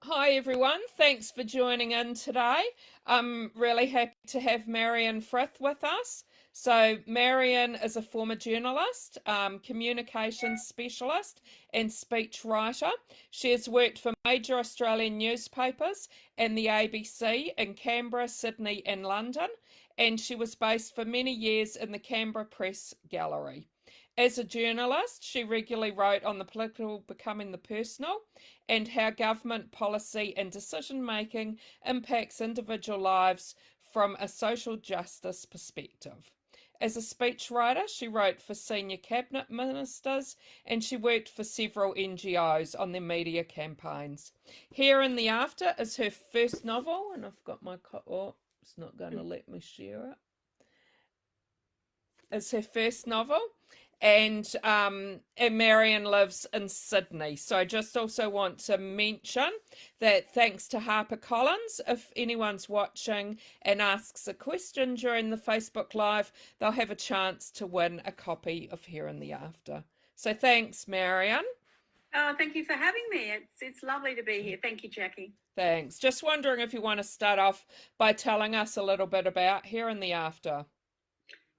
Hi everyone, thanks for joining in today. I'm really happy to have Marion Frith with us. So, Marion is a former journalist, communications specialist, and speech writer. She has worked for major Australian newspapers and the ABC in Canberra, Sydney, and London, and she was based for many years in the Canberra Press Gallery. As a journalist, she regularly wrote on the political becoming the personal and how government policy and decision making impacts individual lives from a social justice perspective. As a speechwriter, she wrote for senior cabinet ministers and she worked for several NGOs on their media campaigns. Here in the After is her first novel, and I've got my oh, it's not going to let me share it. It's her first novel, and Marion lives in Sydney. So I just also want to mention that thanks to HarperCollins, if anyone's watching and asks a question during the Facebook Live, they'll have a chance to win a copy of Here in the After. So thanks, Marion. Oh, thank you for having me. It's lovely to be here. Thank you, Jackie. Thanks. Just wondering if you want to start off by telling us a little bit about Here in the After.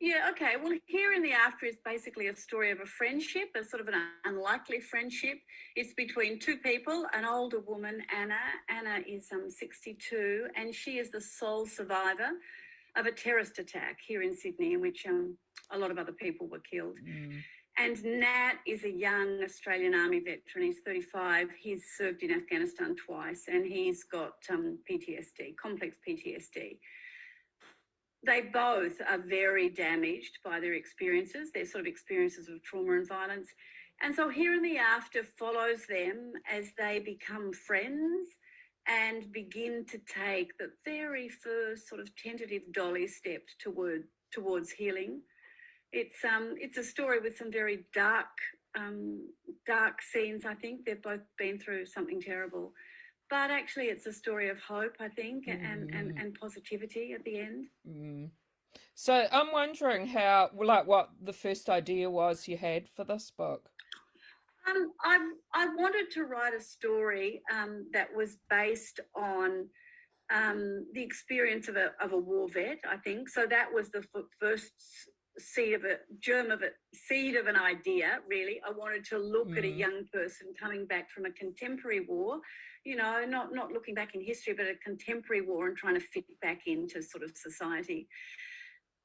Yeah, okay. Well, Here in the After is basically a story of a friendship, a sort of an unlikely friendship. It's between two people, an older woman, Anna. Anna is 62, and she is the sole survivor of a terrorist attack here in Sydney in which a lot of other people were killed. And Nat is a young Australian Army veteran. He's 35. He's served in Afghanistan twice, and he's got PTSD, complex PTSD. They both are very damaged by their experiences, their sort of experiences of trauma and violence. And so Here in the After follows them as they become friends and begin to take the very first sort of tentative dolly steps towards healing. It's a story with some very dark scenes. I think they've both been through something terrible, but actually it's a story of hope, I think, and positivity at the end. So I'm wondering how, like, what the first idea was you had for this book. I wanted to write a story that was based on the experience of a war vet, I think. So that was the first seed of an idea, really. I wanted to look at a young person coming back from a contemporary war, not looking back in history, but a contemporary war and trying to fit back into sort of society.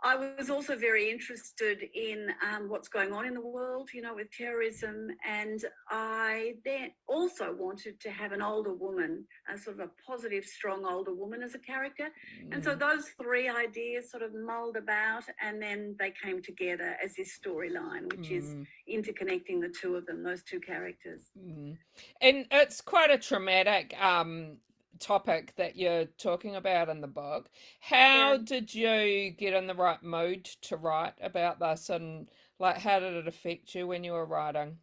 I was also very interested in what's going on in the world, with terrorism. And I then also wanted to have an older woman, a sort of a positive, strong older woman as a character. And so those three ideas sort of mulled about, and then they came together as this storyline, which is interconnecting the two of them, those two characters. And it's quite a traumatic topic that you're talking about in the book. How did you get in the right mood to write about this, and like how did it affect you when you were writing?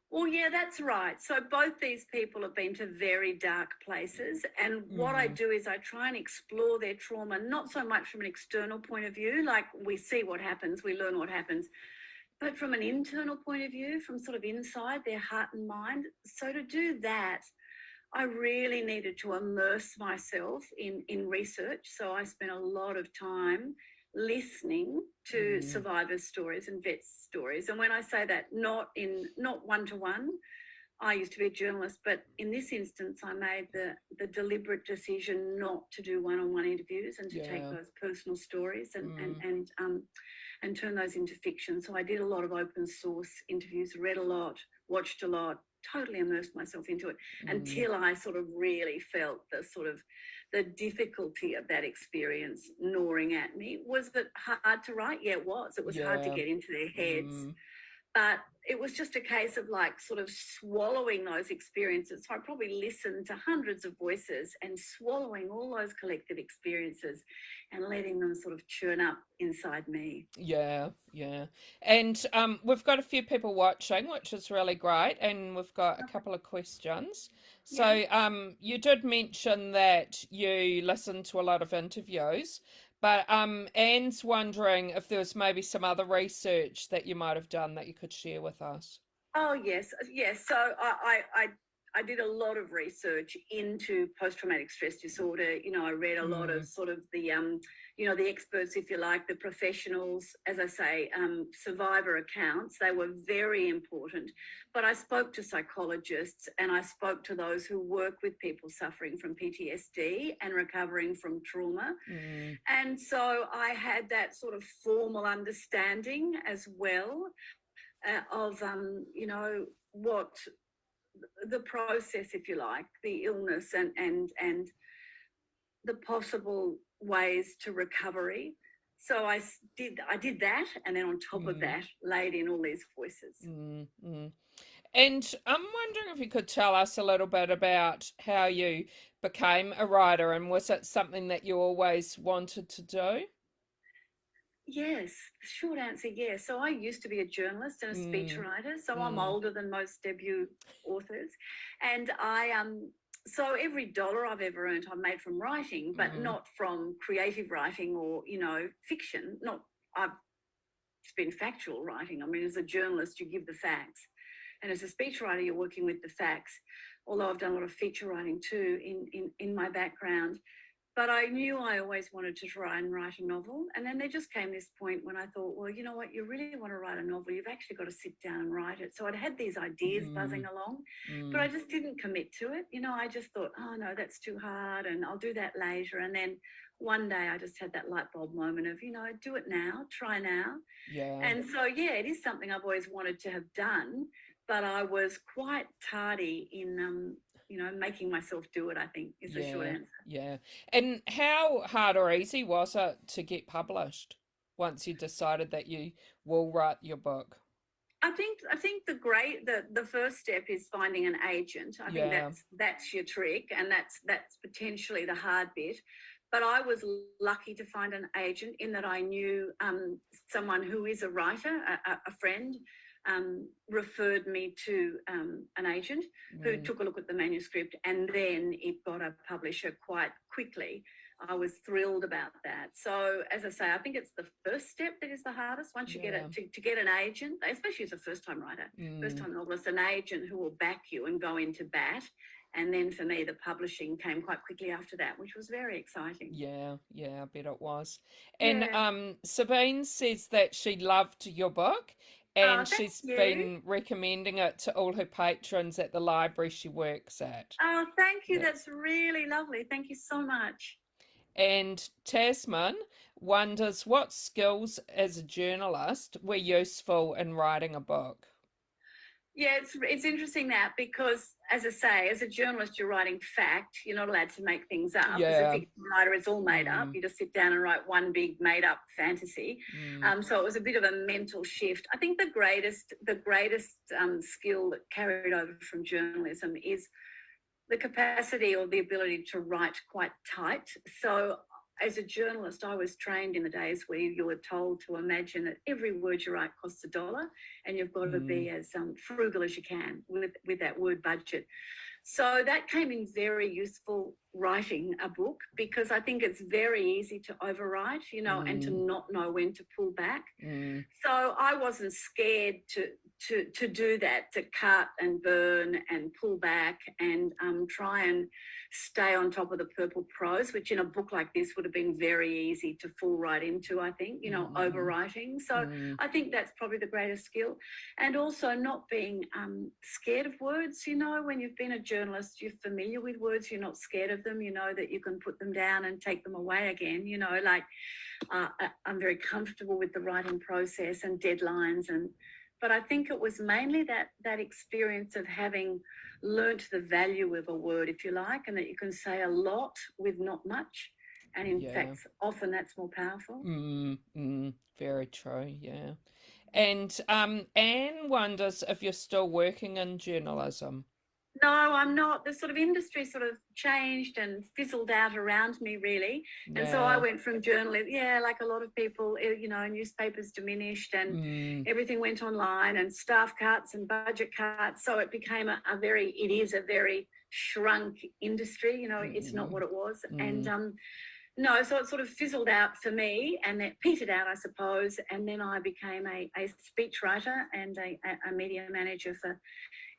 Well, yeah, that's right. So both these people have been to very dark places. And what I do is I try and explore their trauma, not so much from an external point of view, like we see what happens, we learn what happens, but from an internal point of view, from sort of inside their heart and mind. So to do that, I really needed to immerse myself in research. So I spent a lot of time listening to survivors' stories and vets' stories. And when I say that, not one-to-one, I used to be a journalist, but in this instance, I made the deliberate decision not to do one-on-one interviews and to take those personal stories and turn those into fiction. So I did a lot of open source interviews, read a lot, watched a lot, totally immersed myself into it until I sort of really felt the difficulty of that experience gnawing at me. Was it hard to write? Yeah, it was. It was hard to get into their heads. But it was just a case of like sort of swallowing those experiences. So I probably listened to hundreds of voices and swallowing all those collective experiences and letting them sort of churn up inside me. Yeah. And we've got a few people watching, which is really great, and we've got a couple of questions. So you did mention that you listened to a lot of interviews, but Anne's wondering if there was maybe some other research that you might have done that you could share with us. Oh, yes. So I did a lot of research into post-traumatic stress disorder. You know, I read a lot of sort of the, the experts, if you like, the professionals, as I say, survivor accounts. They were very important. But I spoke to psychologists and I spoke to those who work with people suffering from PTSD and recovering from trauma. And so I had that sort of formal understanding as well of, what the process, if you like, the illness and the possible ways to recovery. So I did that, and then on top of that, laid in all these voices. And I'm wondering if you could tell us a little bit about how you became a writer, and was it something that you always wanted to do? Yes, the short answer, yes. So I used to be a journalist and a speechwriter, so I'm older than most debut authors. And so every dollar I've ever earned I've made from writing, but not from creative writing or, fiction. It's been factual writing. I mean, as a journalist, you give the facts. And as a speechwriter, you're working with the facts, although I've done a lot of feature writing too in my background. But I knew I always wanted to try and write a novel. And then there just came this point when I thought, well, you know what, you really want to write a novel, you've actually got to sit down and write it. So I'd had these ideas buzzing along, but I just didn't commit to it. I just thought, oh, no, that's too hard and I'll do that later. And then one day I just had that light bulb moment of, do it now, try now. Yeah. And so, it is something I've always wanted to have done, but I was quite tardy in making myself do it, I think, is the short answer. Yeah. And how hard or easy was it to get published once you decided that you will write your book? I think the first step is finding an agent. I think that's your trick, and that's potentially the hard bit. But I was lucky to find an agent in that I knew someone who is a writer, a friend, referred me to an agent who took a look at the manuscript, and then it got a publisher quite quickly. I was thrilled about that. So, as I say, I think it's the first step that is the hardest. Once you get it, to get an agent, especially as a first-time writer, first-time novelist, an agent who will back you and go into bat. And then for me, the publishing came quite quickly after that, which was very exciting. Yeah, I bet it was. And Sabine says that she loved your book, and she's been recommending it to all her patrons at the library she works at. Oh, thank you. That's really lovely. Thank you so much. And Tasman wonders what skills as a journalist were useful in writing a book. Yeah, it's interesting that, because, as I say, as a journalist, you're writing fact. You're not allowed to make things up. Yeah. As a fiction writer, it's all made up. You just sit down and write one big made up fantasy. So it was a bit of a mental shift. I think the greatest skill that carried over from journalism is the capacity or the ability to write quite tight. So as a journalist, I was trained in the days where you were told to imagine that every word you write costs $1, and you've got to be as frugal as you can with that word budget. So that came in very useful writing a book, because I think it's very easy to overwrite, and to not know when to pull back. So I wasn't scared to do that, to cut and burn and pull back and try and stay on top of the purple prose, which in a book like this would have been very easy to fall right into, I think, overwriting. So I think that's probably the greatest skill. And also not being scared of words. When you've been a journalist, you're familiar with words, you're not scared of them, that you can put them down and take them away again, I'm very comfortable with the writing process and deadlines, but I think it was mainly that experience of having learnt the value of a word, if you like, and that you can say a lot with not much. And in fact, often that's more powerful. Very true, yeah. And Anne wonders if you're still working in journalism. No, I'm not. The sort of industry sort of changed and fizzled out around me, really. And so I went from journalism, like a lot of people, newspapers diminished and everything went online, and staff cuts and budget cuts. So it became it is a very shrunk industry, it's not what it was. And no, so it sort of fizzled out for me, and it petered out, I suppose. And then I became a speechwriter and a media manager for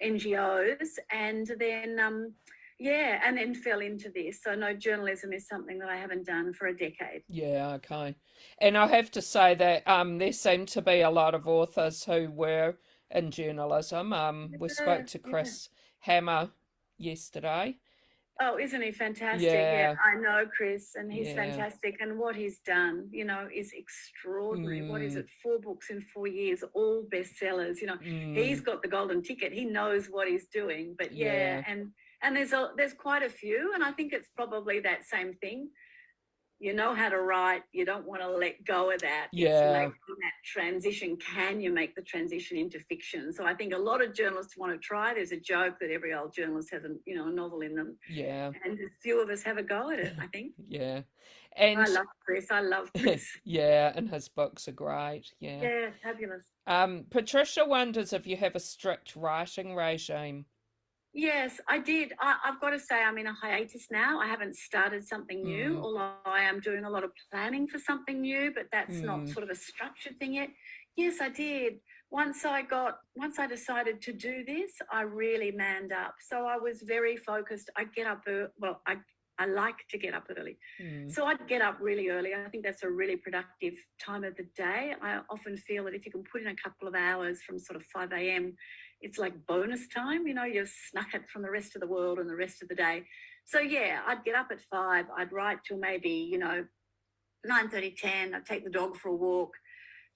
NGOs, and then and then fell into this. So no, journalism is something that I haven't done for a decade. Yeah, okay. And I have to say that there seem to be a lot of authors who were in journalism. We Yeah, spoke to yeah. Chris Hammer yesterday. Oh, isn't he fantastic? Yeah, Yeah, I know Chris, and he's yeah. fantastic. And what he's done, is extraordinary. What is Mm, it? 4 books in 4 years, all bestsellers. He's mm, got the golden ticket. He knows what he's doing. But yeah, yeah, and there's quite a few, and I think it's probably that same thing. You know how to write, you don't want to let go of that. It's yeah, making that transition. Can you make the transition into fiction? So I think a lot of journalists want to try. There's a joke that every old journalist has a novel in them, yeah, and a few of us have a go at it, I think. yeah. I And love Chris. I love Chris. yeah, and his books are great. Yeah. Yeah, fabulous. Patricia wonders if you have a strict writing regime. Yes, I did. I've got to say, I'm in a hiatus now. I haven't started something new, Mm, although I am doing a lot of planning for something new, but that's not mm, sort of a structured thing yet. Yes, I did. Once I decided to do this, I really manned up. So I was very focused. I get up, I like to get up early. mm, So I'd get up really early. I think that's a really productive time of the day. I often feel that if you can put in a couple of hours from sort of 5 a.m., it's like bonus time. You've snuck it from the rest of the world and the rest of the day. So yeah, I'd get up at 5. I'd write till maybe 9:30, 10. I'd take the dog for a walk,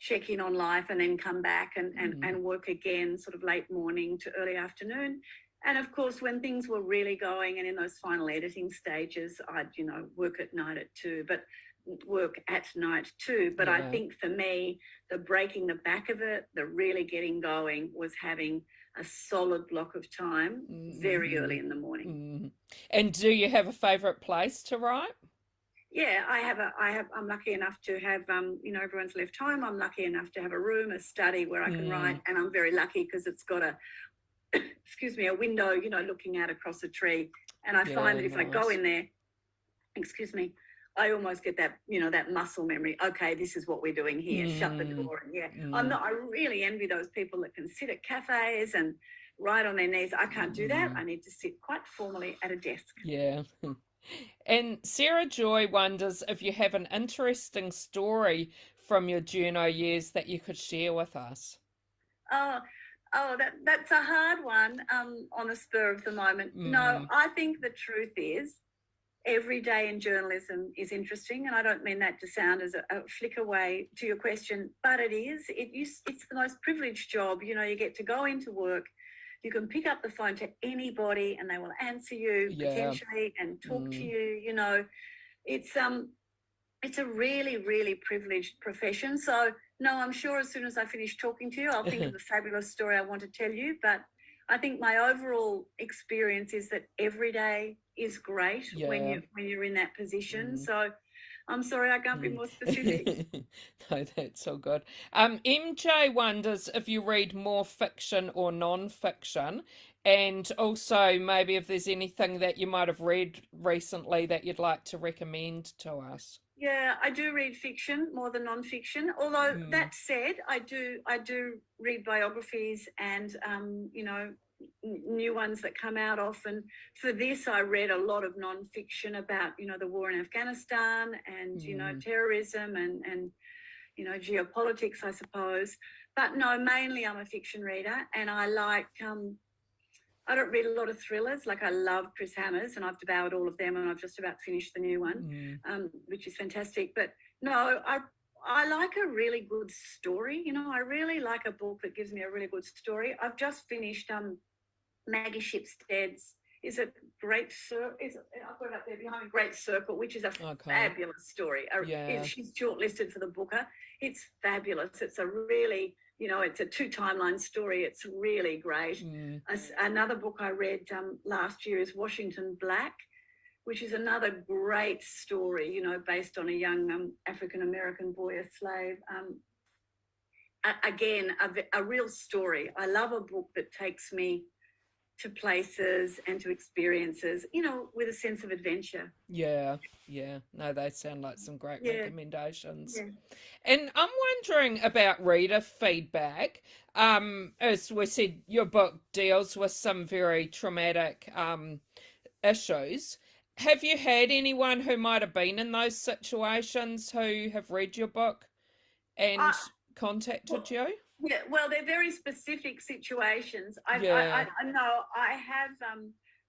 check in on life, and then come back and work again sort of late morning to early afternoon. And of course, when things were really going and in those final editing stages, I'd work at night too. But I yeah. think for me, the breaking the back of it, the really getting going, was having a solid block of time very Mm-hmm. early in the morning. Mm-hmm. And do you have a favorite place to write? Yeah, I'm lucky enough to have, everyone's left home. I'm lucky enough to have a room, a study where I can write. Mm, And I'm very lucky because it's got a window, looking out across a tree. And I find yeah, that if I go nice. in there, I almost get that, that muscle memory. Okay, this is what we're doing here. Shut the Mm, door. And mm, I really envy those people that can sit at cafes and write on their knees. I can't do that. mm, I need to sit quite formally at a desk. yeah. And Sarah Joy wonders if you have an interesting story from your journo years that you could share with us. Oh, that's a hard one on the spur of the moment. No, Mm, I think the truth is every day in journalism is interesting, and I don't mean that to sound as a flicker way to your question, but it is. It's the most privileged job. You get to go into work. You can pick up the phone to anybody, and they will answer you yeah. potentially and talk to Mm, you. It's a really, really privileged profession. So no, I'm sure as soon as I finish talking to you, I'll think of a fabulous story I want to tell you. But I think my overall experience is that every day is great when yeah. you're in that position. Mm, So I'm sorry I can't be mm. more specific. No, that's all good. MJ wonders if you read more fiction or non-fiction, and also maybe if there's anything that you might have read recently that you'd like to recommend to us. Yeah, I do read fiction more than non-fiction. Although Mm, that said, I do read biographies and new ones that come out often. For this, I read a lot of non-fiction about the war in Afghanistan and mm, terrorism and geopolitics, I suppose. But no, mainly I'm a fiction reader, and I like. I don't read a lot of thrillers. Like I love Chris Hammer's, and I've devoured all of them, and I've just about finished the new one, mm, which is fantastic. But no, I like a really good story. I really like a book that gives me a really good story. I've just finished Maggie Shipstead's. Is it Great Circle? I've got it up there behind me, Great Circle, which is a okay. fabulous story. Yeah. She's shortlisted for the Booker. It's fabulous. It's a really, it's a 2 timeline story. It's really great. Mm, Another book I read last year is Washington Black, which is another great story, based on a young African-American boy, a slave. Again, a real story. I love a book that takes me to places and to experiences, you know, with a sense of adventure. Yeah, yeah. No, they sound like some great Yeah, recommendations. yeah. And I'm wondering about reader feedback. As we said, your book deals with some very traumatic issues. Have you had anyone who might have been in those situations who have read your book and I, contacted well, you? yeah, well, they're very specific situations. Yeah. I know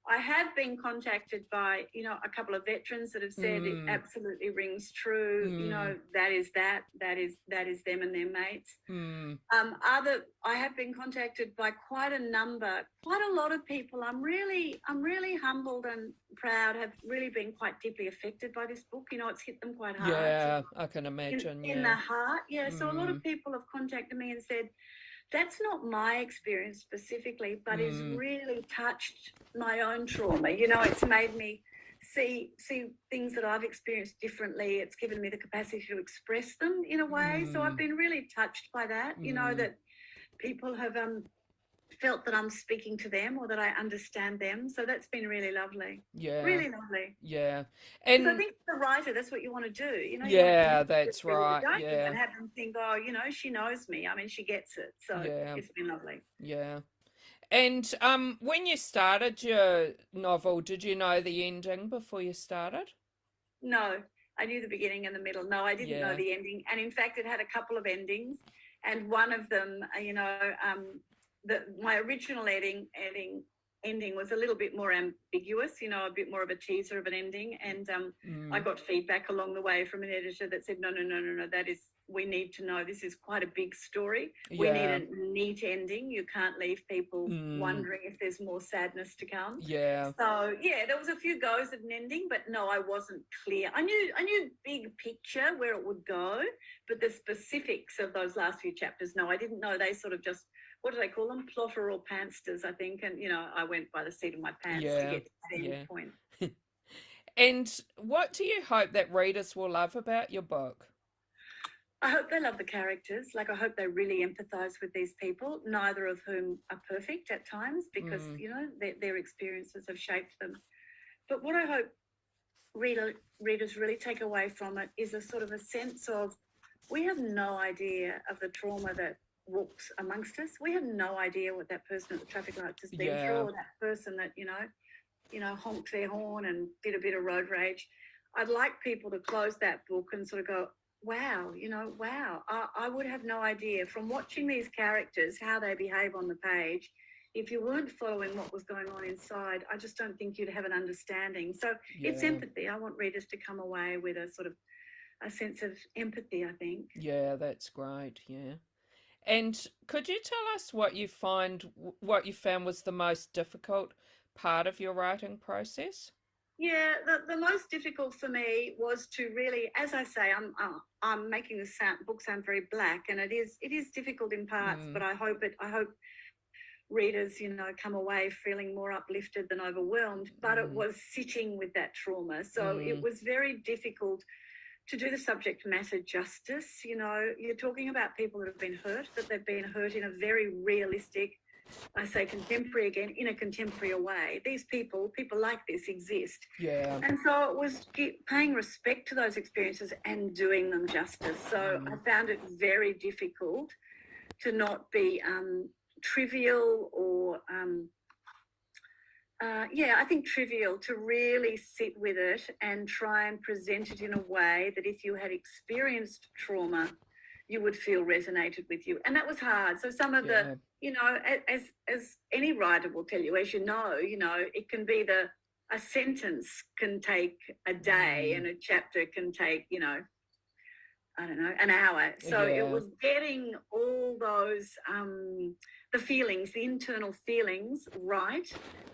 I have been contacted by, you know, a couple of veterans that have said it Mm, absolutely rings true. You mm, know, that is them and their mates. mm. I have been contacted by quite a lot of people. I'm really humbled and proud. Have really been quite deeply affected by this book. You know, it's hit them quite hard. So Yeah, I can imagine. in Yeah. the heart, yeah. So a lot of Mm, people have contacted me and said that's not my experience specifically, but it's mm. really touched my own trauma. You know, it's made me see things that I've experienced differently. It's given me the capacity to express them in a way. So I've Mm, been really touched by that. You know, mm, that people have felt that I'm speaking to them or that I understand them. So that's been really lovely. yeah, Really lovely. yeah. Because I And think the writer, that's what you want to do. You know, you want to yeah, connect with that's the reader, right. don't you? Yeah, And have them think, oh, you know, she knows me. I mean, she gets it. So yeah, it's been lovely. yeah. And when you started your novel, did you know the ending before you started? No, I knew the beginning and the middle. No, I didn't know Yeah. the ending. And in fact, it had a couple of endings. And one of them, you know, my original ending was a little bit more ambiguous, you know, a bit more of a teaser of an ending. And I Mm, got feedback along the way from an editor that said, no, we need to know, this is quite a big story. We need yeah. a neat ending. You can't leave people Mm, wondering if there's more sadness to come. yeah. So yeah, there was a few goes at an ending, but no, I wasn't clear. I knew big picture where it would go, but the specifics of those last few chapters, no, I didn't know. They sort of just, what do they call them? Plotter or pantsters, I think. And you know, I went by the seat of my pants to Yeah. get to that end Yeah. point. And what do you hope that readers will love about your book? I hope they love the characters. Like, I hope they really empathise with these people, neither of whom are perfect at times because, Mm, you know, their experiences have shaped them. But what I hope readers really take away from it is a sort of a sense of, we have no idea of the trauma that walks amongst us. We have no idea what that person at the traffic lights has been through, yeah. or that person that, you know, honked their horn and did a bit of road rage. I'd like people to close that book and sort of go, wow, you know, wow, I would have no idea from watching these characters how they behave on the page. If you weren't following what was going on inside, I just don't think you'd have an understanding. So it's Yeah. empathy. I want readers to come away with a sort of a sense of empathy, I think. Yeah, that's great. Yeah. And could you tell us what you found was the most difficult part of your writing process? Yeah, the most difficult for me was to really, as I say, I'm making the book sound very black, and it is difficult in parts. Mm, But I hope readers, you know, come away feeling more uplifted than overwhelmed. But it mm, was sitting with that trauma, so it mm, was very difficult to do the subject matter justice. You know, you're talking about people that have been hurt, but they've been hurt in a very realistic, I say contemporary again, in a contemporary way. These people like this exist. yeah. And so it was paying respect to those experiences and doing them justice. So I Mm, found it very difficult to not be trivial or, I think trivial, to really sit with it and try and present it in a way that if you had experienced trauma, you would feel resonated with you. And that was hard. So some of the, yeah. you know, as any writer will tell you, as you know, it can be a sentence can take a day Mm, and a chapter can take, you know, I don't know, an hour. So it yeah. was getting all those, the feelings, the internal feelings right,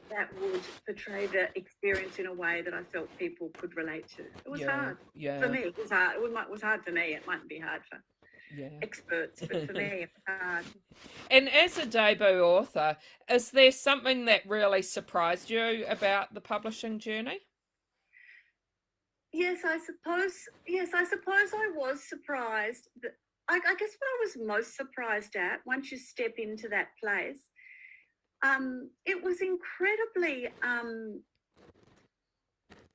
that would portray the experience in a way that I felt people could relate to. It was Yeah. hard. For Yeah. me, it was hard. It was hard for me. It mightn't be hard for Yeah. experts, but for me, it was hard. And as a debut author, is there something that really surprised you about the publishing journey? Yes, I suppose. Yes, I suppose I was surprised. I guess what I was most surprised at, once you step into that place, it was incredibly,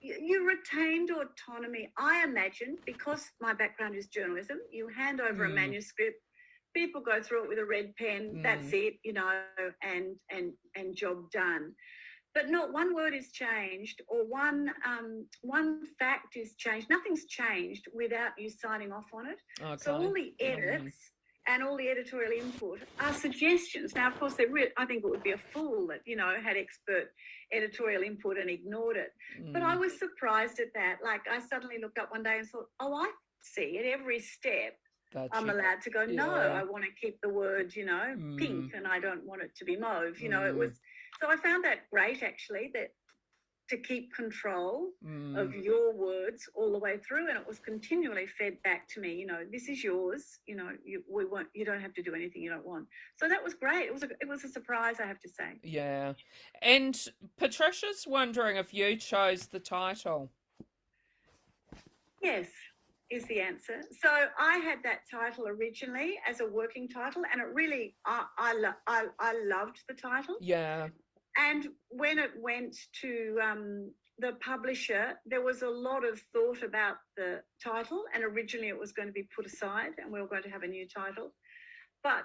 you retained autonomy. I imagine, because my background is journalism, you hand over a manuscript, people go through it with a red pen, that's it, you know, and job done. But not one word is changed, or one fact is changed. Nothing's changed without you signing off on it. Okay. So all the edits and all the editorial input are suggestions. Now, of course, I think it would be a fool that, you know, had expert editorial input and ignored it. But I was surprised at that. Like, I suddenly looked up one day and thought, oh, I see at every step I'm allowed to go, no, I want to keep the word, you know, pink, and I don't want it to be mauve. You know, it was, so I found that great, actually, that to keep control of your words all the way through, and it was continually fed back to me, you know, this is yours, you know, you don't have to do anything you don't want. So that was great. It was a surprise, I have to say. Yeah. And Patricia's wondering if you chose the title. Yes, is the answer. So I had that title originally as a working title, and it really, I loved the title. Yeah. And when it went to the publisher, there was a lot of thought about the title, and originally it was going to be put aside and we were going to have a new title. But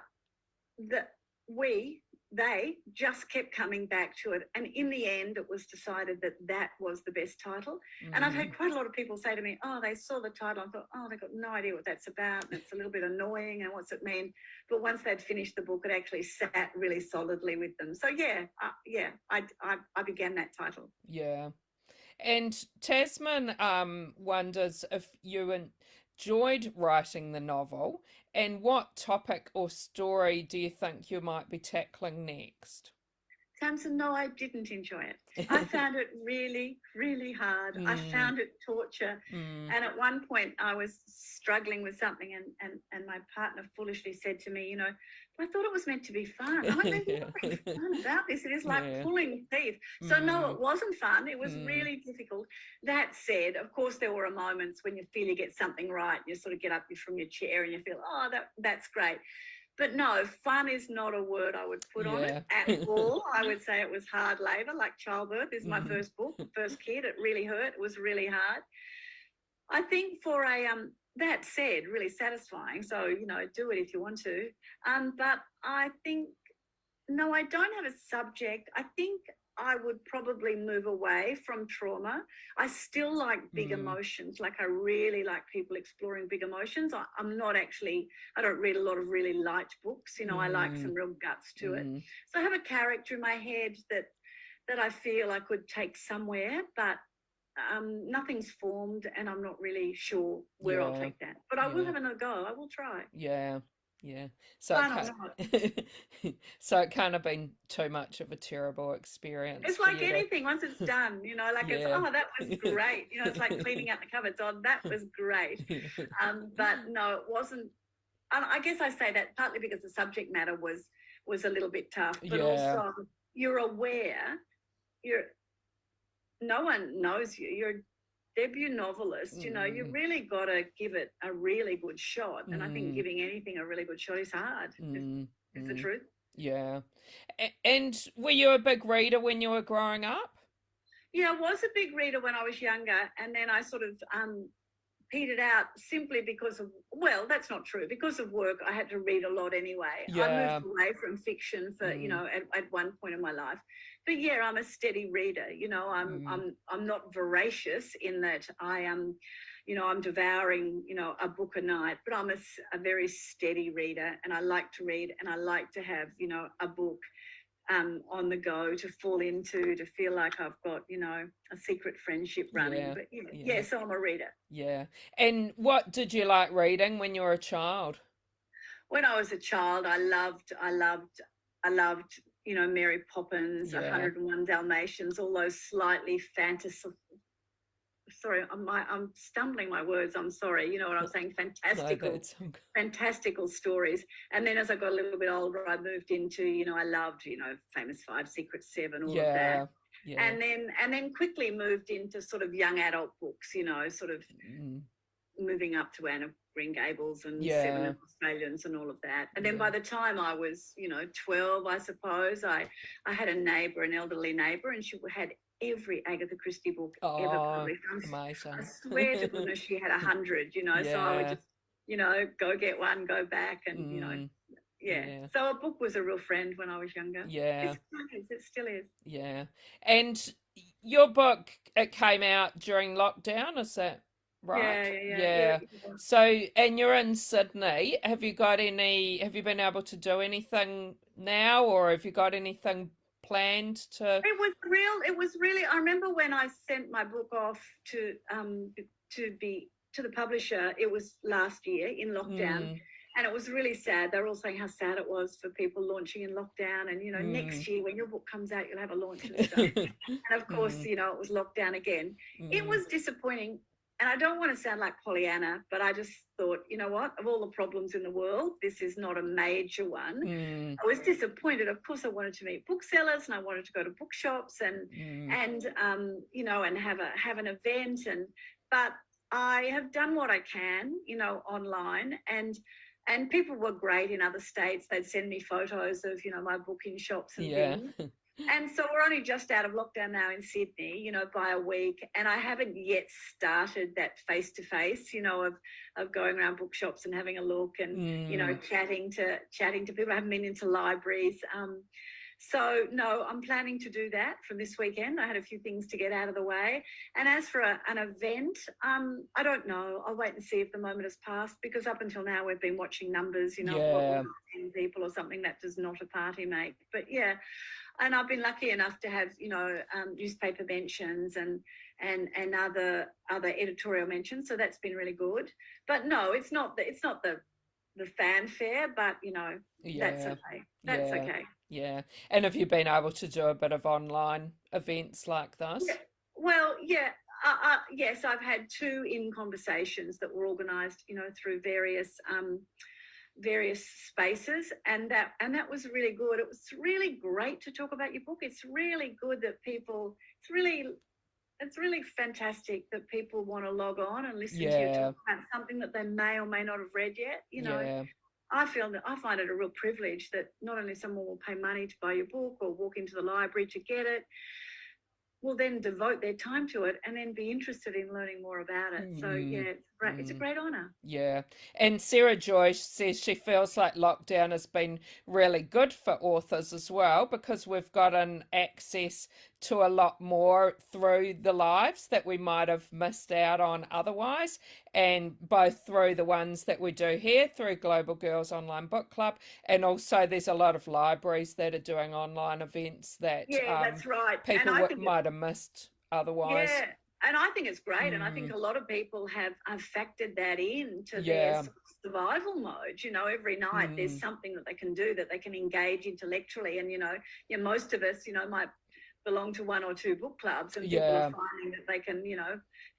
they just kept coming back to it. And in the end, it was decided that that was the best title. And I've had quite a lot of people say to me, oh, they saw the title and thought, oh, they've got no idea what that's about. And it's a little bit annoying. And what's it mean? But once they'd finished the book, it actually sat really solidly with them. So, I began that title. Yeah. And Tasman wonders if you enjoyed writing the novel, and what topic or story do you think you might be tackling next? Samson, no, I didn't enjoy it. I found it really, really hard. I found it torture. And at one point I was struggling with something, and my partner foolishly said to me, you know, I thought it was meant to be fun. I mean, there's nothing fun about this. It is like pulling teeth. So no, it wasn't fun. It was really difficult. That said, of course, there were moments when you feel you get something right. You sort of get up from your chair and you feel, oh, that's great. But no, fun is not a word I would put on it at all. I would say it was hard labour, like childbirth. This is my first book, first kid. It really hurt. It was really hard. I think for that said, really satisfying. So, you know, do it if you want to. But I think, no, I don't have a subject. I think I would probably move away from trauma. I still like big emotions. Like, I really like people exploring big emotions. I don't read a lot of really light books. You know, I like some real guts to it. So I have a character in my head that I feel I could take somewhere, but nothing's formed, and I'm not really sure where I'll take that. But I will have another go. I will try. Yeah. So so it can't have been too much of a terrible experience. It's like anything, once it's done, you know, like it's, oh, that was great. You know, it's like cleaning out the cupboards. Oh, that was great. But no, it wasn't. I guess I say that partly because the subject matter was a little bit tough, but also you're aware, no one knows you. You're a debut novelist, you know, you really got to give it a really good shot. And I think giving anything a really good shot is hard. Is the truth. Yeah. And were you a big reader when you were growing up? Yeah, I was a big reader when I was younger. And then I sort of petered out simply because of, well, that's not true. Because of work, I had to read a lot anyway. I moved away from fiction for, you know, at one point in my life. But yeah, I'm a steady reader. You know, I'm not voracious in that I am, you know, I'm devouring, you know, a book a night, but I'm a very steady reader, and I like to read, and I like to have, you know, a book on the go to fall into, to feel like I've got, you know, a secret friendship running. But so I'm a reader. Yeah. And what did you like reading when you were a child? When I was a child, I loved, you know, Mary Poppins, 101 Dalmatians, all those slightly I'm stumbling my words. I'm sorry. You know what I'm saying? Fantastical stories. And then as I got a little bit older, I moved into, you know, I loved, you know, Famous Five, Secret Seven, all of that. Yeah. And then quickly moved into sort of young adult books, you know, sort of moving up to Anne of Green Gables and Yeah. Seven Australians and all of that. And then Yeah. by the time I was, 12, I suppose, I had a neighbour, an elderly neighbour, and she had every Agatha Christie book ever published. Amazing. I swear to goodness she had 100, so I would Yeah. just, go get one, go back, and, yeah. Yeah. So a book was a real friend when I was younger. Yeah. It still is. Yeah. And your book, it came out during lockdown, is that right? Yeah. So, and you're in Sydney. Have you been able to do anything now, or have you got anything planned to? It was really, I remember when I sent my book off to the publisher, it was last year in lockdown. And it was really sad. They were all saying how sad it was for people launching in lockdown. And, next year when your book comes out, you'll have a launch and stuff. And of course, it was lockdown again. It was disappointing. And I don't want to sound like Pollyanna, but I just thought, you know what, of all the problems in the world, this is not a major one. I was disappointed. Of course, I wanted to meet booksellers and I wanted to go to bookshops and have an event. But I have done what I can, online, and people were great in other states. They'd send me photos of, my book in shops and things. And so we're only just out of lockdown now in Sydney, by a week. And I haven't yet started that face-to-face, of going around bookshops and having a look and, chatting to people. I haven't been into libraries. So, no, I'm planning to do that from this weekend. I had a few things to get out of the way. And as for an event, I don't know. I'll wait and see if the moment has passed, because up until now we've been watching numbers, 10 people or something. That does not a party make. But, yeah, and I've been lucky enough to have, newspaper mentions and other editorial mentions. So that's been really good. But, no, it's not the fanfare, but, that's okay. That's okay. Yeah. And have you been able to do a bit of online events like this? Yeah. Well, yeah. Yes, I've had 2 in conversations that were organised, through various spaces, and that was really good. It was really great to talk about your book. It's really good that people. It's really fantastic that people want to log on and listen to you talk about something that they may or may not have read yet. I find it a real privilege that not only someone will pay money to buy your book or walk into the library to get it, will then devote their time to it and then be interested in learning more about it. So, yeah, it's a great honour. Yeah. And Sarah Joy says she feels like lockdown has been really good for authors as well, because we've gotten access to a lot more through the lives that we might have missed out on otherwise, and both through the ones that we do here through Global Girls Online Book Club, and also there's a lot of libraries that are doing online events that that's right. people might have missed otherwise. Yeah, and I think it's great, and I think a lot of people have factored that into their survival mode. Every night there's something that they can do, that they can engage intellectually, and most of us might belong to 1 or 2 book clubs, and people are finding that they can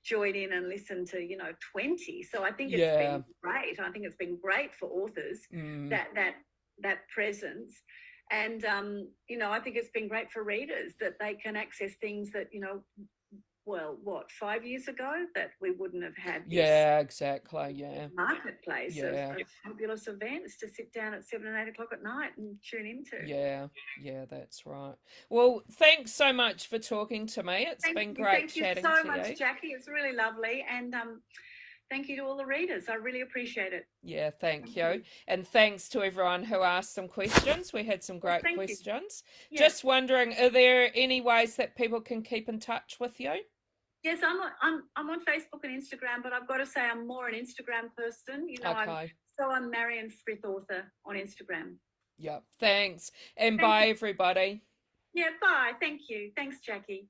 join in and listen to 20. So I think it's been great. I think it's been great for authors, that presence. And I think it's been great for readers that they can access things that 5 years ago that we wouldn't have had this marketplace of fabulous events to sit down at 7 and 8 o'clock at night and tune into. Yeah, that's right. Well, thanks so much for talking to me. It's been great chatting to you. Thank you so much, Jackie. It's really lovely, and thank you to all the readers. I really appreciate it. Yeah, thank you. And thanks to everyone who asked some questions. We had some great questions. Just wondering, are there any ways that people can keep in touch with you? Yes, I'm on Facebook and Instagram, but I've got to say I'm more an Instagram person. I'm Marion Frith author on Instagram. Yep, thanks. And bye, everybody. Yeah, bye. Thank you. Thanks, Jackie.